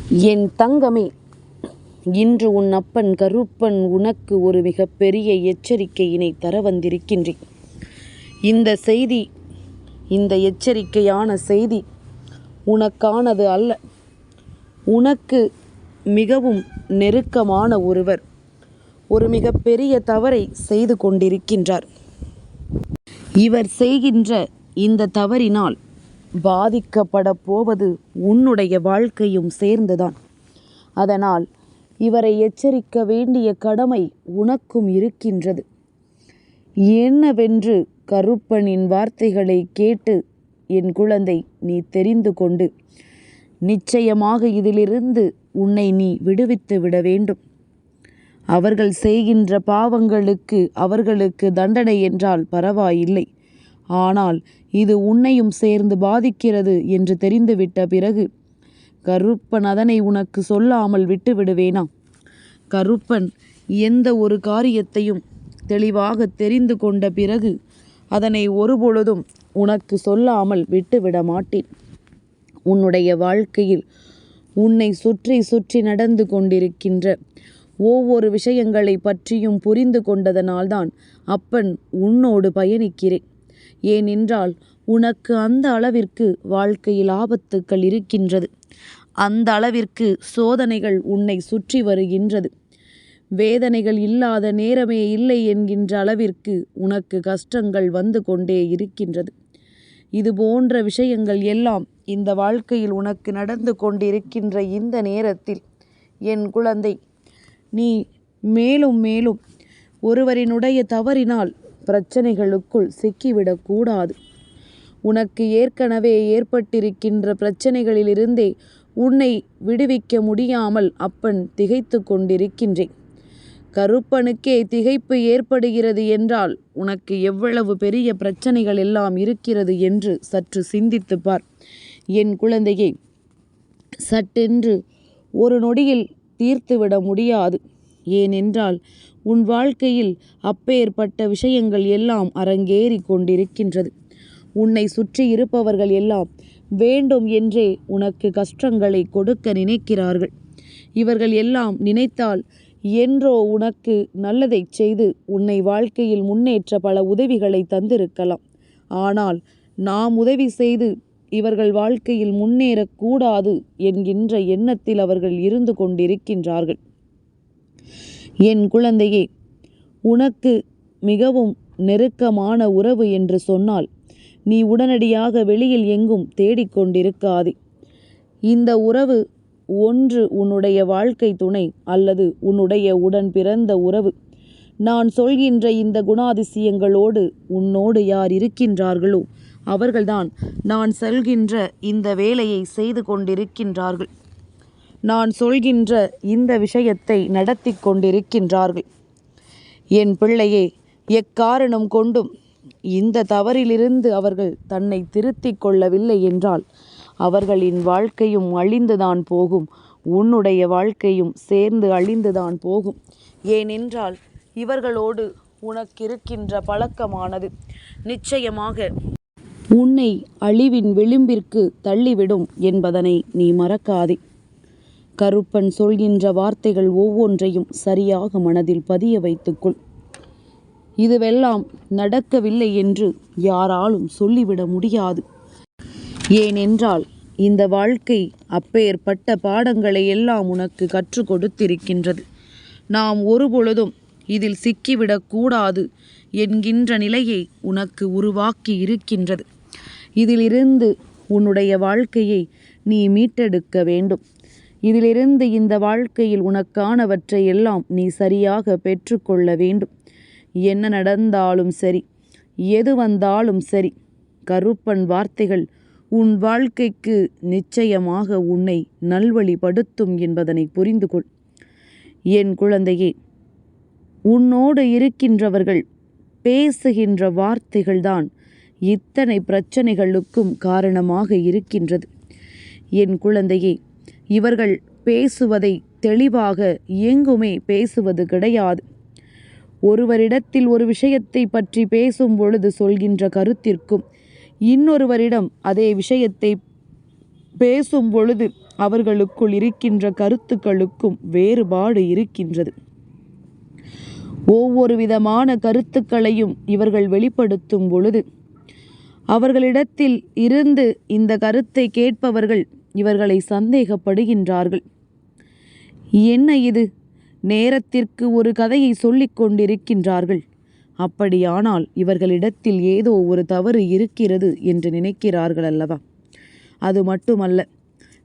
என் தங்கமே, இன்று உன் அப்பன் கருப்பன் உனக்கு ஒரு மிகப்பெரிய எச்சரிக்கையினை தர வந்திருக்கின்றேன். இந்த எச்சரிக்கையான செய்தி உனக்கானது அல்ல. உனக்கு மிகவும் நெருக்கமான ஒருவர் ஒரு மிகப்பெரிய தவறை செய்து கொண்டிருக்கின்றார். இவர் செய்கின்ற இந்த தவறினால் பாதிக்கப்பட போவது உன்னுடைய வாழ்க்கையும் சேர்ந்துதான். அதனால் இவரை எச்சரிக்க வேண்டிய கடமை உனக்கும் இருக்கின்றது. என்னவென்று கருப்பனின் வார்த்தைகளை கேட்டு என் குழந்தை நீ தெரிந்து கொண்டு நிச்சயமாக இதிலிருந்து உன்னை நீ விடுவித்து விட வேண்டும். அவர்கள் செய்கின்ற பாவங்களுக்கு அவர்களுக்கு தண்டனை என்றால் பரவாயில்லை. ஆனால் இது உன்னையும் சேர்ந்து பாதிக்கிறது என்று தெரிந்துவிட்ட பிறகு கருப்பன் அதனை உனக்கு சொல்லாமல் விட்டு விடுவேனா? கருப்பன் எந்த ஒரு காரியத்தையும் தெளிவாக தெரிந்து கொண்ட பிறகு அதனை ஒருபொழுதும் உனக்கு சொல்லாமல் விட்டுவிட மாட்டேன். உன்னுடைய வாழ்க்கையில் உன்னை சுற்றி சுற்றி நடந்து கொண்டிருக்கின்ற ஒவ்வொரு விஷயங்களை பற்றியும் புரிந்து கொண்டதனால்தான் அப்பன் உன்னோடு பயணிக்கிறேன். ஏனென்றால் உனக்கு அந்த அளவிற்கு வாழ்க்கையில் ஆபத்துக்கள் இருக்கின்றது. அந்த அளவிற்கு சோதனைகள் உன்னை சுற்றி வருகின்றது. வேதனைகள் இல்லாத நேரமே இல்லை என்கின்ற அளவிற்கு உனக்கு கஷ்டங்கள் வந்து கொண்டே இருக்கின்றது. இது போன்ற விஷயங்கள் எல்லாம் இந்த வாழ்க்கையில் உனக்கு நடந்து கொண்டிருக்கின்ற இந்த நேரத்தில் என் குழந்தை, நீ மேலும் மேலும் ஒருவரினுடைய தவறினால் பிரச்சனைகளுக்குள் சிக்கிவிடக்கூடாது. உனக்கு ஏற்கனவே ஏற்பட்டிருக்கின்ற பிரச்சனைகளிலிருந்தே உன்னை விடுவிக்க முடியாமல் அப்பன் திகைத்து கொண்டிருக்கின்றேன். கருப்பனுக்கே திகைப்பு ஏற்படுகிறது என்றால் உனக்கு எவ்வளவு பெரிய பிரச்சனைகள் எல்லாம் இருக்கிறது என்று சற்று சிந்தித்து பார். என் குழந்தையை, சட்டென்று ஒரு நொடியில் தீர்த்துவிட முடியாது. ஏனென்றால் உன் வாழ்க்கையில் அப்பேற்பட்ட விஷயங்கள் எல்லாம் அரங்கேறி கொண்டிருக்கின்றது. உன்னை சுற்றி இருப்பவர்கள் எல்லாம் வேண்டும் என்றே உனக்கு கஷ்டங்களை கொடுக்க நினைக்கிறார்கள். இவர்கள் எல்லாம் நினைத்தால் என்றோ உனக்கு நல்லதை செய்து உன்னை வாழ்க்கையில் முன்னேற்ற பல உதவிகளை தந்திருக்கலாம். ஆனால் நாம் உதவி செய்து இவர்கள் வாழ்க்கையில் முன்னேறக்கூடாது என்கின்ற எண்ணத்தில் அவர்கள் இருந்து கொண்டிருக்கின்றார்கள். என் குழந்தையே, உனக்கு மிகவும் நெருக்கமான உறவு என்று சொன்னால் நீ உடனடியாக வெளியில் எங்கும் தேடிக்கொண்டிருக்காதே. இந்த உறவு ஒன்று உன்னுடைய வாழ்க்கை துணை அல்லது உன்னுடைய உடன் பிறந்த உறவு. நான் சொல்கின்ற இந்த குணாதிசயங்களோடு உன்னோடு யார் இருக்கின்றார்களோ அவர்கள்தான் நான் சொல்கின்ற இந்த வேலையை செய்து கொண்டிருக்கின்றார்கள். நான் சொல்கின்ற இந்த விஷயத்தை நடத்தி கொண்டிருக்கின்றார்கள். என் பிள்ளையே, எக்காரணம் கொண்டும் இந்த தவறிலிருந்து அவர்கள் தன்னை திருத்திக் கொள்ளவில்லை என்றால் அவர்களின் வாழ்க்கையும் அழிந்துதான் போகும். உன்னுடைய வாழ்க்கையும் சேர்ந்து அழிந்துதான் போகும். ஏனென்றால் இவர்களோடு உனக்கிருக்கின்ற பழக்கமானது நிச்சயமாக உன்னை அழிவின் விளிம்பிற்கு தள்ளிவிடும் என்பதனை நீ மறக்காதே. கருப்பன் சொல்கின்ற வார்த்தைகள் ஒவ்வொன்றையும் சரியாக மனதில் பதிய வைத்துக்கொள். இதுவெல்லாம் நடக்கவில்லை என்று யாராலும் சொல்லிவிட முடியாது. ஏனென்றால் இந்த வாழ்க்கை அப்பேற்பட்ட பாடங்களை எல்லாம் உனக்கு கற்றுக் கொடுத்திருக்கின்றது. நாம் ஒருபொழுதும் இதில் சிக்கிவிடக்கூடாது என்கின்ற நிலையை உனக்கு உருவாக்கி இருக்கின்றது. இதிலிருந்து உன்னுடைய வாழ்க்கையை நீ மீட்டெடுக்க வேண்டும். இதிலிருந்து இந்த வாழ்க்கையில் உனக்கானவற்றை எல்லாம் நீ சரியாக பெற்றுக்கொள்ள வேண்டும். என்ன நடந்தாலும் சரி, எது வந்தாலும் சரி, கருப்பன் வார்த்தைகள் உன் வாழ்க்கைக்கு நிச்சயமாக உன்னை நல்வழிப்படுத்தும் என்பதனை புரிந்து கொள். என் குழந்தையே, உன்னோடு இருக்கின்றவர்கள் பேசுகின்ற வார்த்தைகள்தான் இத்தனை பிரச்சனைகளுக்கும் காரணமாக இருக்கின்றது. என் குழந்தையே, இவர்கள் பேசுவதை தெளிவாக எங்குமே பேசுவது கிடையாது. ஒருவரிடத்தில் ஒரு விஷயத்தை பற்றி பேசும் பொழுது சொல்கின்ற கருத்திற்கும் இன்னொருவரிடம் அதே விஷயத்தை பேசும் பொழுது அவர்களுக்குள் இருக்கின்ற கருத்துக்களுக்கும் வேறுபாடு இருக்கின்றது. ஒவ்வொரு விதமான கருத்துக்களையும் இவர்கள் வெளிப்படுத்தும் பொழுது அவர்களிடத்தில் இருந்து இந்த கருத்தை கேட்பவர்கள் இவர்களை சந்தேகப்படுகின்றார்கள். என்ன இது? நேரத்திற்கு ஒரு கதையை சொல்லிக் கொண்டிருக்கின்றார்கள். அப்படியானால் இவர்களிடத்தில் ஏதோ ஒரு தவறு இருக்கிறது என்று நினைக்கிறார்கள் அல்லவா? அது மட்டுமல்ல,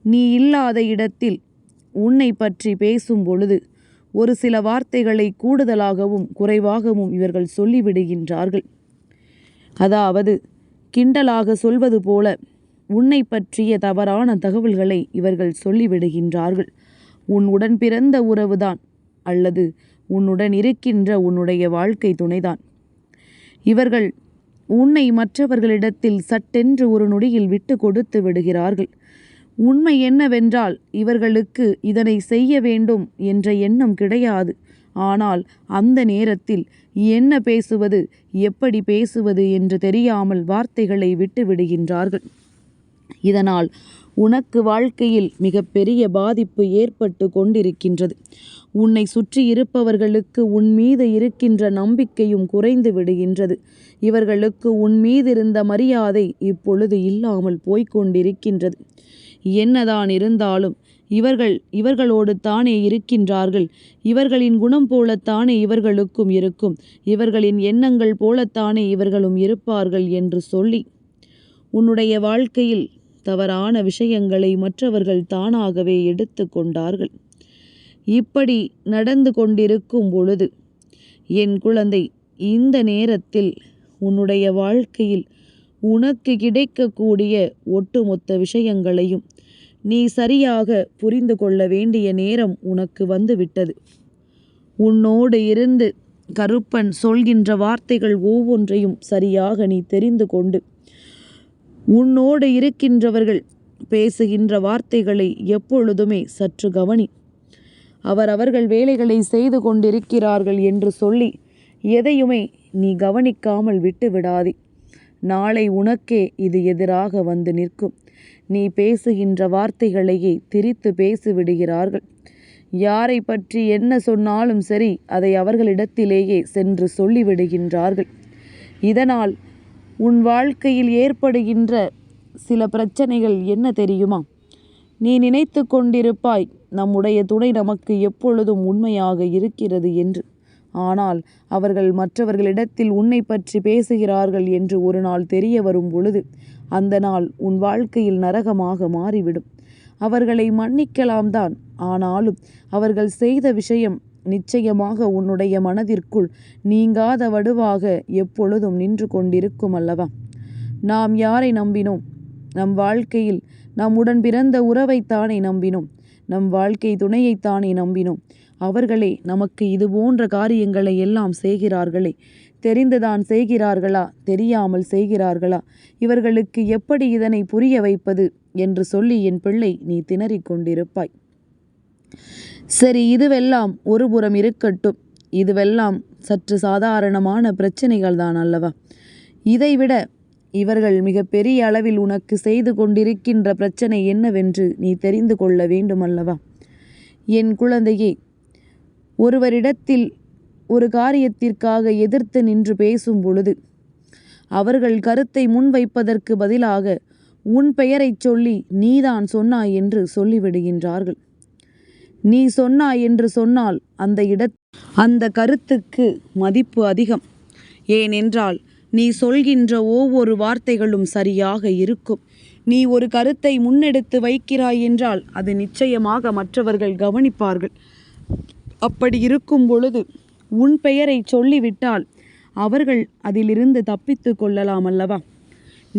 நீ இல்லாத இடத்தில் உன்னை பற்றி பேசும் பொழுது ஒரு சில வார்த்தைகளை கூடுதலாகவும் குறைவாகவும் இவர்கள் சொல்லிவிடுகின்றார்கள். அதாவது கிண்டலாக சொல்வது போல உன்னை பற்றிய தவறான தகவல்களை இவர்கள் சொல்லிவிடுகின்றார்கள். உன் உடன் பிறந்த உறவுதான் அல்லது உன்னுடன் இருக்கின்ற உன்னுடைய வாழ்க்கை துணைதான். இவர்கள் உன்னை மற்றவர்களிடத்தில் சட்டென்று ஒரு நொடியில் விட்டு கொடுத்து விடுகிறார்கள். உண்மை என்னவென்றால் இவர்களுக்கு இதனை செய்ய வேண்டும் என்ற எண்ணம் கிடையாது. ஆனால் அந்த நேரத்தில் என்ன பேசுவது, எப்படி பேசுவது என்று தெரியாமல் வார்த்தைகளை விட்டு விடுகின்றார்கள். இதனால் உனக்கு வாழ்க்கையில் மிகப்பெரிய பாதிப்பு ஏற்பட்டு கொண்டிருக்கின்றது. உன்னை சுற்றி இருப்பவர்களுக்கு உன் மீது இருக்கின்ற நம்பிக்கையும் குறைந்து விடுகின்றது. இவர்களுக்கு உன் மீது இருந்த மரியாதை இப்பொழுது இல்லாமல் போய்கொண்டிருக்கின்றது. என்னதான் இருந்தாலும் இவர்களோடு தானே இருக்கின்றார்கள். இவர்களின் குணம் போலத்தானே இவர்களுக்கும் இருக்கும். இவர்களின் எண்ணங்கள் போலத்தானே இவர்களும் இருப்பார்கள் என்று சொல்லி உன்னுடைய வாழ்க்கையில் தவறான விஷயங்களை மற்றவர்கள் தானாகவே எடுத்து கொண்டார்கள். இப்படி நடந்து கொண்டிருக்கும் பொழுது என் குழந்தை, இந்த நேரத்தில் உன்னுடைய வாழ்க்கையில் உனக்கு கிடைக்கக்கூடிய ஒட்டுமொத்த விஷயங்களையும் நீ சரியாக புரிந்து கொள்ள வேண்டிய நேரம் உனக்கு வந்துவிட்டது. உன்னோடு இருந்து கருப்பன் சொல்கின்ற வார்த்தைகள் ஒவ்வொன்றையும் சரியாக நீ தெரிந்து கொண்டு உன்னோடு இருக்கின்றவர்கள் பேசுகின்ற வார்த்தைகளை எப்பொழுதுமே சற்று கவனி. அவர்கள் வேலைகளை செய்து கொண்டிருக்கிறார்கள் என்று சொல்லி எதையுமே நீ கவனிக்காமல் விட்டு விடாதே. நாளை உனக்கே இது எதிராக வந்து நிற்கும். நீ பேசுகின்ற வார்த்தைகளையே திரித்து பேசிவிடுகிறார்கள். யாரை பற்றி என்ன சொன்னாலும் சரி, அதை அவர்களிடத்திலேயே சென்று சொல்லிவிடுகின்றார்கள். இதனால் உன் வாழ்க்கையில் ஏற்படுகின்ற சில பிரச்சனைகள் என்ன தெரியுமா? நீ நினைத்து கொண்டிருப்பாய் நம்முடைய துணை நமக்கு எப்பொழுதும் உண்மையாக இருக்கிறது என்று. ஆனால் அவர்கள் மற்றவர்களிடத்தில் உன்னை பற்றி பேசுகிறார்கள் என்று ஒரு நாள் தெரிய வரும் பொழுது அந்த நாள் உன் வாழ்க்கையில் நரகமாக மாறிவிடும். அவர்களை மன்னிக்கலாம் தான், ஆனாலும் அவர்கள் செய்த விஷயம் நிச்சயமாக உன்னுடைய மனதிற்குள் நீங்காத வடுவாக எப்பொழுதும் நின்று கொண்டிருக்கும் அல்லவா? நாம் யாரை நம்பினோம்? நம் வாழ்க்கையில் நம்முடன் பிறந்த உறவைத்தானே நம்பினோம். நம் வாழ்க்கை துணையைத்தானே நம்பினோம். அவர்களே நமக்கு இது போன்ற காரியங்களை எல்லாம் செய்கிறார்களே, தெரிந்துதான் செய்கிறார்களா, தெரியாமல் செய்கிறார்களா? இவர்களுக்கு எப்படி இதனை புரிய வைப்பது என்று சொல்லி என் பிள்ளை நீ திணறிக் கொண்டிருப்பாய். சரி, இதுவெல்லாம் ஒரு புறம் இருக்கட்டும். இதுவெல்லாம் சற்று சாதாரணமான பிரச்சனைகள் தான் அல்லவா? இதைவிட இவர்கள் மிகப்பெரிய அளவில் உனக்கு செய்து கொண்டிருக்கின்ற பிரச்சனை என்னவென்று நீ தெரிந்து கொள்ள வேண்டுமல்லவா? என் குழந்தையே, ஒருவரிடத்தில் ஒரு காரியத்திற்காக எதிர்த்து நின்று பேசும் பொழுது அவர்கள் கருத்தை முன்வைப்பதற்கு பதிலாக உன் பெயரைச் சொல்லி நீதான் சொன்னாய் என்று சொல்லிவிடுகின்றார்கள். நீ சொன்னாய் என்று சொன்னால் அந்த கருத்துக்கு மதிப்பு அதிகம். ஏனென்றால் நீ சொல்கின்ற ஒவ்வொரு வார்த்தைகளும் சரியாக இருக்கும். நீ ஒரு கருத்தை முன்னெடுத்து வைக்கிறாய் என்றால் அது நிச்சயமாக மற்றவர்கள் கவனிப்பார்கள். அப்படி இருக்கும் பொழுது உன் பெயரை சொல்லிவிட்டால் அவர்கள் அதிலிருந்து தப்பித்து கொள்ளலாம் அல்லவா?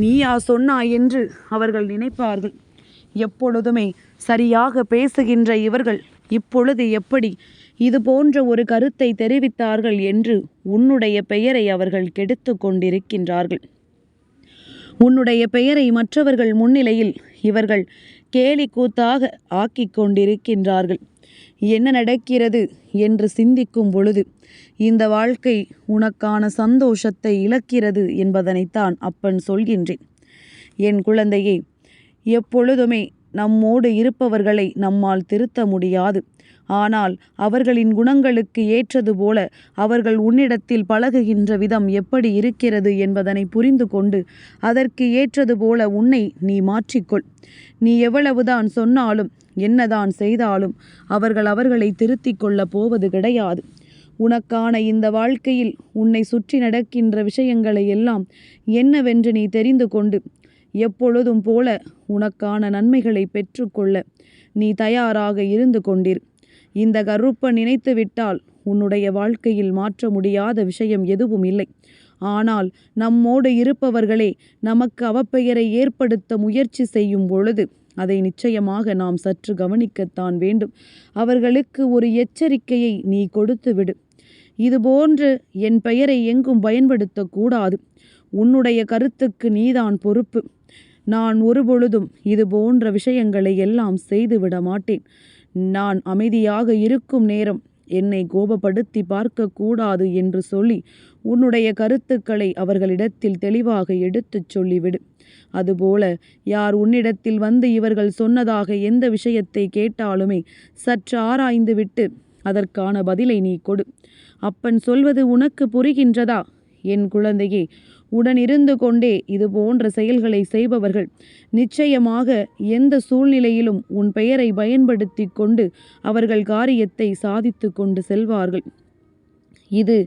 நீயா சொன்னாய் என்று அவர்கள் நினைப்பார்கள். எப்பொழுதுமே சரியாக பேசுகின்ற இவர்கள் இப்பொழுது எப்படி இது போன்ற ஒரு கருத்தை தெரிவித்தார்கள் என்று உன்னுடைய பெயரை அவர்கள் கெடுத்து கொண்டிருக்கின்றார்கள். உன்னுடைய பெயரை மற்றவர்கள் முன்னிலையில் இவர்கள் கேலி கூத்தாக ஆக்கிக் கொண்டிருக்கின்றார்கள். என்ன நடக்கிறது என்று சிந்திக்கும் பொழுது இந்த வாழ்க்கை உனக்கான சந்தோஷத்தை இழக்கிறது என்பதனைத்தான் அப்பன் சொல்கின்றேன். என் குழந்தையே, எப்பொழுதுமே நம்மோடு இருப்பவர்களை நம்மால் திருத்த முடியாது. ஆனால் அவர்களின் குணங்களுக்கு ஏற்றது போல அவர்கள் உன்னிடத்தில் பழகுகின்ற விதம் எப்படி இருக்கிறது என்பதனை புரிந்து கொண்டு அதற்கு ஏற்றது போல உன்னை நீ மாற்றிக்கொள். நீ எவ்வளவுதான் சொன்னாலும் என்னதான் செய்தாலும் அவர்களை திருத்திக் கொள்ளப் போவது கிடையாது. உனக்கான இந்த வாழ்க்கையில் உன்னை சுற்றி நடக்கின்ற விஷயங்களை எல்லாம் என்னவென்று நீ தெரிந்து கொண்டு எப்பொழுதும் போல உனக்கான நன்மைகளை பெற்றுக்கொள்ள நீ தயாராக இருந்து கொண்டிரு. இந்த கருப்பன் நினைத்து விட்டால் உன்னுடைய வாழ்க்கையில் மாற்ற முடியாத விஷயம் எதுவும் இல்லை. ஆனால் நம்மோடு இருப்பவர்களே நமக்கு அவப்பெயரை ஏற்படுத்த முயற்சி செய்யும் பொழுது அதை நிச்சயமாக நாம் சற்று கவனிக்கத்தான் வேண்டும். அவர்களுக்கு ஒரு எச்சரிக்கையை நீ கொடுத்து விடு. இதுபோன்று என் பெயரை எங்கும் பயன்படுத்தக்கூடாது. உன்னுடைய கருத்துக்கு நீதான் பொறுப்பு. நான் ஒருபொழுதும் இது போன்ற விஷயங்களை எல்லாம் செய்துவிட மாட்டேன். நான் அமைதியாக இருக்கும் நேரம் என்னை கோபப்படுத்தி பார்க்கக்கூடாது என்று சொல்லி உன்னுடைய கருத்துக்களை அவர்களிடத்தில் தெளிவாக எடுத்துச் சொல்லிவிடு. அதுபோல யார் உன்னிடத்தில் வந்து இவர்கள் சொன்னதாக எந்த விஷயத்தை கேட்டாலுமே சற்று ஆராய்ந்து விட்டு அதற்கான பதிலை நீ கொடு. அப்பன் சொல்வது உனக்கு புரிகின்றதா? என் குழந்தையே, உடனிருந்து கொண்டே இது போன்ற செயல்களை செய்பவர்கள் நிச்சயமாக எந்த சூழ்நிலையிலும் உன் பெயரை பயன்படுத்தி கொண்டு அவர்கள் காரியத்தை சாதித்து கொண்டு செல்வார்கள். இது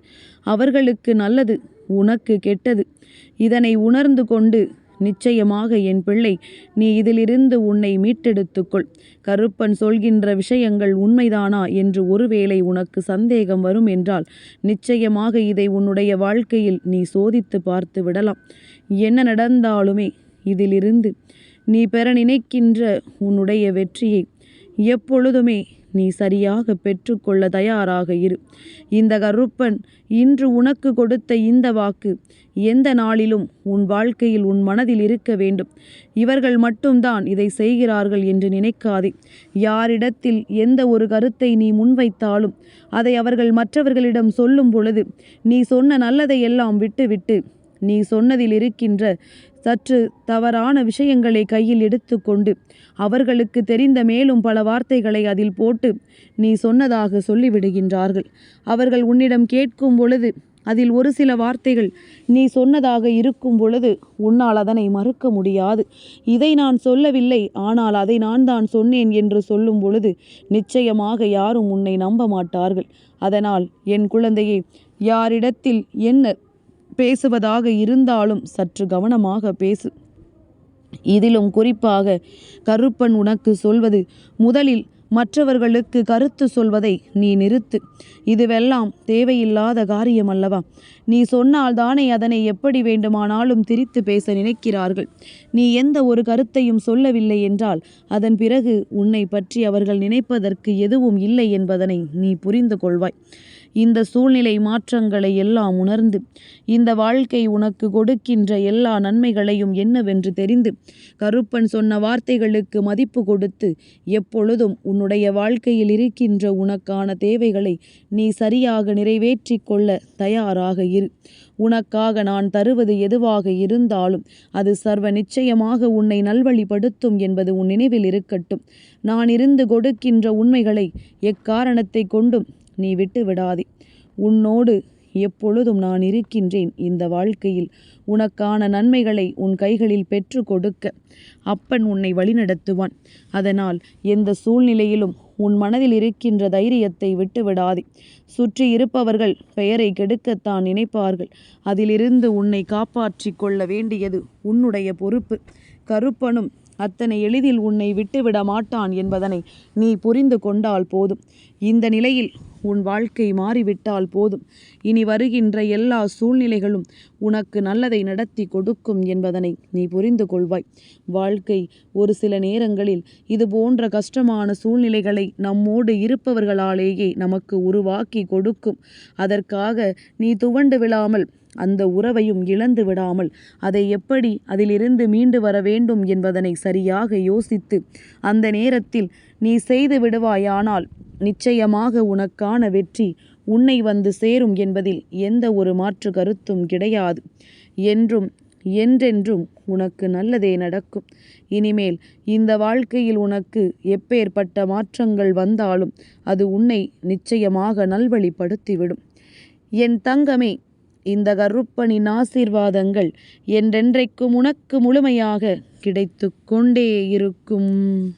அவர்களுக்கு நல்லது, உனக்கு கெட்டது. இதனை உணர்ந்து கொண்டு நிச்சயமாக என் பிள்ளை, நீ இதிலிருந்து உன்னை மீட்டெடுத்துக்கொள். கருப்பன் சொல்கின்ற விஷயங்கள் உண்மைதானா என்று ஒருவேளை உனக்கு சந்தேகம் வரும் என்றால் நிச்சயமாக இதை உன்னுடைய வாழ்க்கையில் நீ சோதித்து பார்த்து விடலாம். என்ன நடந்தாலுமே இதிலிருந்து நீ பெற நினைக்கின்ற உன்னுடைய வெற்றியை எப்பொழுதுமே நீ சரியாக பெற்றுக்கொள்ள தயாராக இரு. இந்த கருப்பன் இன்று உனக்கு கொடுத்த இந்த வாக்கு எந்த நாளிலும் உன் வாழ்க்கையில் உன் மனதில் இருக்க வேண்டும். இவர்கள் மட்டும்தான் இதை செய்கிறார்கள் என்று நினைக்காதே. யாரிடத்தில் எந்த ஒரு கருத்தை நீ முன்வைத்தாலும் அதை அவர்கள் மற்றவர்களிடம் சொல்லும் பொழுது நீ சொன்ன நல்லதை எல்லாம் விட்டுவிட்டு நீ சொன்னதில் இருக்கின்ற சற்று தவறான விஷயங்களை கையில் எடுத்துக்கொண்டு அவர்களுக்கு தெரிந்த மேலும் பல வார்த்தைகளை அதில் போட்டு நீ சொன்னதாக சொல்லிவிடுகின்றார்கள். அவர்கள் உன்னிடம் கேட்கும் பொழுது அதில் ஒரு சில வார்த்தைகள் நீ சொன்னதாக இருக்கும் பொழுது உன்னால் அதனை மறுக்க முடியாது. இதை நான் சொல்லவில்லை, ஆனால் அதை நான் தான் சொன்னேன் என்று சொல்லும் பொழுது நிச்சயமாக யாரும் உன்னை நம்ப மாட்டார்கள். அதனால் என் குழந்தையே, யாரிடத்தில் என்ன பேசுவதாக இருந்தாலும் சற்று கவனமாக பேசு. இதிலும் குறிப்பாக கருப்பன் உனக்கு சொல்வது, முதலில் மற்றவர்களுக்கு கருத்து சொல்வதை நீ நிறுத்து. இதுவெல்லாம் தேவையில்லாத காரியம் அல்லவா? நீ சொன்னால் தானே அதனை எப்படி வேண்டுமானாலும் திரித்து பேச நினைக்கிறார்கள். நீ எந்த ஒரு கருத்தையும் சொல்லவில்லை என்றால் அதன் பிறகு உன்னை பற்றி அவர்கள் நினைப்பதற்கு எதுவும் இல்லை என்பதனை நீ புரிந்து கொள்வாய். இந்த சூழ்நிலை மாற்றங்களை எல்லாம் உணர்ந்து இந்த வாழ்க்கை உனக்கு கொடுக்கின்ற எல்லா நன்மைகளையும் என்னவென்று தெரிந்து கருப்பன் சொன்ன வார்த்தைகளுக்கு மதிப்பு கொடுத்து எப்பொழுதும் உன்னுடைய வாழ்க்கையில் இருக்கின்ற உனக்கான தேவைகளை நீ சரியாக நிறைவேற்றி கொள்ள தயாராக இரு. உனக்காக நான் தருவது எதுவாக இருந்தாலும் அது சர்வ நிச்சயமாக உன்னை நல்வழிப்படுத்தும் என்பது உன் நினைவில் இருக்கட்டும். நான் இருந்து கொடுக்கின்ற உண்மைகளை எக்காரணத்தை கொண்டும் நீ விட்டு விடாதே. உன்னோடு எப்பொழுதும் நான் இருக்கின்றேன். இந்த வாழ்க்கையில் உனக்கான நன்மைகளை உன் கைகளில் பெற்று கொடுக்க அப்பன் உன்னை வழிநடத்துவான். அதனால் எந்த சூழ்நிலையிலும் உன் மனதில் இருக்கின்ற தைரியத்தை விட்டுவிடாதே. சுற்றி இருப்பவர்கள் பெயரை கெடுக்கத்தான் நினைப்பார்கள். அதிலிருந்து உன்னை காப்பாற்றி கொள்ள வேண்டியது உன்னுடைய பொறுப்பு. கருப்பனும் அத்தனை எளிதில் உன்னை விட்டுவிட மாட்டான் என்பதனை நீ புரிந்து கொண்டால் போதும். இந்த நிலையில் உன் வாழ்க்கை மாறிவிட்டால் போதும். இனி வருகின்ற எல்லா சூழ்நிலைகளும் உனக்கு நல்லதை நடத்தி கொடுக்கும் என்பதனை நீ புரிந்து கொள்வாய். வாழ்க்கை ஒரு சில நேரங்களில் இது போன்ற கஷ்டமான சூழ்நிலைகளை நம்மோடு இருப்பவர்களாலேயே நமக்கு உருவாக்கி கொடுக்கும். அதற்காக நீ துவண்டு விழாமல் அந்த உறவையும் இழந்து விடாமல் அதை எப்படி அதிலிருந்து மீண்டு வர வேண்டும் என்பதனை சரியாக யோசித்து அந்த நேரத்தில் நீ செய்து விடுவாயானால் நிச்சயமாக உனக்கான வெற்றி உன்னை வந்து சேரும் என்பதில் எந்த ஒரு மாற்று கருத்தும் கிடையாது. என்றும் என்றென்றும் உனக்கு நல்லதே நடக்கும். இனிமேல் இந்த வாழ்க்கையில் உனக்கு எப்பேற்பட்ட மாற்றங்கள் வந்தாலும் அது உன்னை நிச்சயமாக நல்வழிப்படுத்திவிடும். என் தங்கமே, இந்த கருப்பனின் ஆசீர்வாதங்கள் என்றென்றைக்கும் உனக்கு முழுமையாக கிடைத்து கொண்டே இருக்கும்.